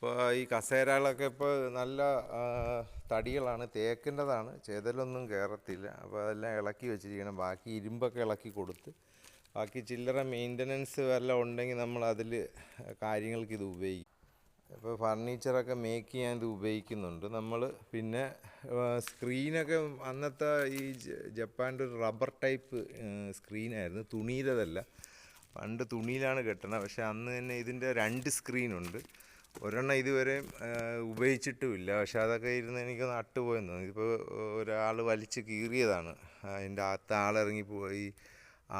ഇപ്പോൾ ഈ കസേരകളൊക്കെ ഇപ്പോൾ നല്ല തടികളാണ്, തേക്കിൻ്റെതാണ്, ചെതലൊന്നും കയറത്തില്ല. അപ്പോൾ അതെല്ലാം ഇളക്കി വെച്ചിരിക്കണം. ബാക്കി ഇരുമ്പൊക്കെ ഇളക്കി കൊടുത്ത് ബാക്കി ചില്ലറ മെയിൻ്റനൻസ് വല്ലതും ഉണ്ടെങ്കിൽ നമ്മൾ അതിൽ കാര്യങ്ങൾക്ക് ഇത് ഉപയോഗിക്കും. ഇപ്പോൾ ഫർണിച്ചറൊക്കെ മേക്ക് ചെയ്യാൻ ഇത് ഉപയോഗിക്കുന്നുണ്ട് നമ്മൾ. പിന്നെ സ്ക്രീനൊക്കെ അന്നത്തെ ഈ ജപ്പാൻ്റെ ഒരു റബ്ബർ ടൈപ്പ് സ്ക്രീനായിരുന്നു, തുണിയിലതല്ല. പണ്ട് തുണിയിലാണ് കെട്ടണത്. പക്ഷേ അന്ന് തന്നെ ഇതിൻ്റെ 2 സ്ക്രീനുണ്ട്. ഒരെണ്ണം ഇതുവരെ ഉപയോഗിച്ചിട്ടുമില്ല. പക്ഷെ അതൊക്കെ ഇരുന്ന് എനിക്ക് നട്ടുപോയെന്ന് തോന്നി. ഇപ്പോൾ ഒരാൾ വലിച്ച് കീറിയതാണ്. അതിൻ്റെ അകത്ത് ആളിറങ്ങിപ്പോയി.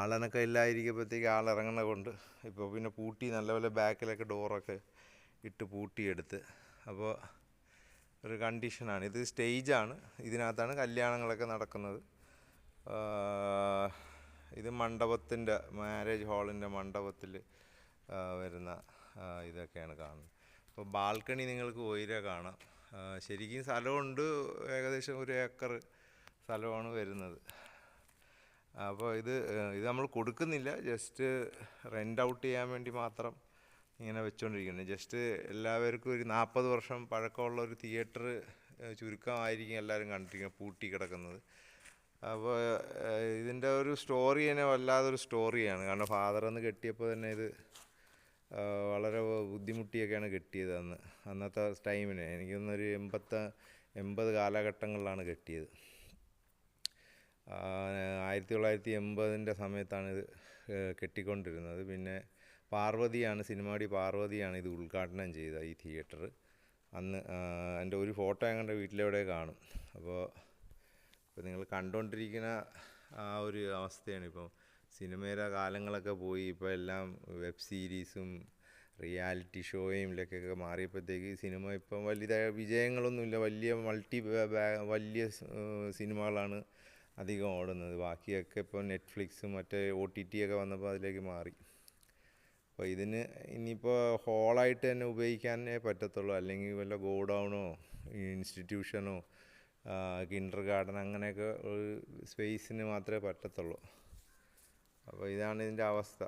ആളനൊക്കെ ഇല്ലാതിരിക്കുമ്പോഴത്തേക്ക് ആളിറങ്ങണ കൊണ്ട് ഇപ്പോൾ പിന്നെ പൂട്ടി നല്ലപോലെ ബാക്കിലൊക്കെ ഡോറൊക്കെ ഇട്ട് പൂട്ടിയെടുത്ത്. അപ്പോൾ ഒരു കണ്ടീഷനാണ്. ഇത് സ്റ്റേജാണ്, ഇതിനകത്താണ് കല്യാണങ്ങളൊക്കെ നടക്കുന്നത്. ഇത് മണ്ഡപത്തിൻ്റെ, മാരേജ് ഹാളിൻ്റെ മണ്ഡപത്തിൽ വരുന്ന ഇതൊക്കെയാണ് കാണുന്നത്. അപ്പോൾ ബാൽക്കണി നിങ്ങൾക്ക് ഉയരെ കാണാം. ശരിക്കും സ്ഥലമുണ്ട്, ഏകദേശം 1 ഏക്കർ സ്ഥലമാണ് വരുന്നത്. അപ്പോൾ ഇത് നമ്മൾ കൊടുക്കുന്നില്ല, ജസ്റ്റ് റെൻ്റ് ഔട്ട് ചെയ്യാൻ വേണ്ടി മാത്രം ഇങ്ങനെ വെച്ചുകൊണ്ടിരിക്കുന്നത്. ജസ്റ്റ് എല്ലാവർക്കും ഒരു 40 വർഷം പഴക്കമുള്ള ഒരു തിയേറ്റർ ചുരുക്കമായിരിക്കും എല്ലാവരും കണ്ടിരിക്കുന്നത്, പൂട്ടി കിടക്കുന്നത്. അപ്പോൾ ഇതിൻ്റെ ഒരു സ്റ്റോറി തന്നെ വല്ലാതൊരു സ്റ്റോറിയാണ്. കാരണം ഫാദറന്ന് കെട്ടിയപ്പോൾ തന്നെ ഇത് വളരെ ബുദ്ധിമുട്ടിയൊക്കെയാണ് കെട്ടിയത്. അന്നത്തെ ടൈമിന് എനിക്കൊന്നൊരു 80 കാലഘട്ടങ്ങളിലാണ് കെട്ടിയത്. 1980 സമയത്താണ് ഇത് കെട്ടിക്കൊണ്ടിരുന്നത്. പിന്നെ പാർവതിയാണ്, സിനിമാടി പാർവതിയാണ് ഇത് ഉദ്ഘാടനം ചെയ്ത ഈ തിയേറ്റർ. അന്ന് എൻ്റെ ഒരു ഫോട്ടോ ഞങ്ങളുടെ വീട്ടിലെവിടെ കാണും. അപ്പോൾ നിങ്ങൾ കണ്ടുകൊണ്ടിരിക്കുന്ന ആ ഒരു അവസ്ഥയാണ്. ഇപ്പം സിനിമയുടെ കാലങ്ങളൊക്കെ പോയി, ഇപ്പോൾ എല്ലാം വെബ് സീരീസും റിയാലിറ്റി ഷോയും ഇതിലൊക്കെ മാറിയപ്പോഴത്തേക്ക് സിനിമ ഇപ്പം വലിയ വിജയങ്ങളൊന്നുമില്ല. വലിയ സിനിമകളാണ് അധികം ഓടുന്നത്. ബാക്കിയൊക്കെ ഇപ്പോൾ നെറ്റ്ഫ്ലിക്സും മറ്റേ OTT ഒക്കെ വന്നപ്പോൾ അതിലേക്ക് മാറി. അപ്പോൾ ഇതിന് ഇനിയിപ്പോൾ ഹോളായിട്ട് തന്നെ ഉപയോഗിക്കാനേ പറ്റത്തുള്ളൂ. അല്ലെങ്കിൽ വല്ല ഗോഡൗണോ ഇൻസ്റ്റിറ്റ്യൂഷനോ കിൻഡർ ഗാർഡൻ അങ്ങനെയൊക്കെ ഒരു സ്പേസിന് മാത്രമേ പറ്റത്തുള്ളൂ. അപ്പോൾ ഇതാണ് ഇതിൻ്റെ അവസ്ഥ.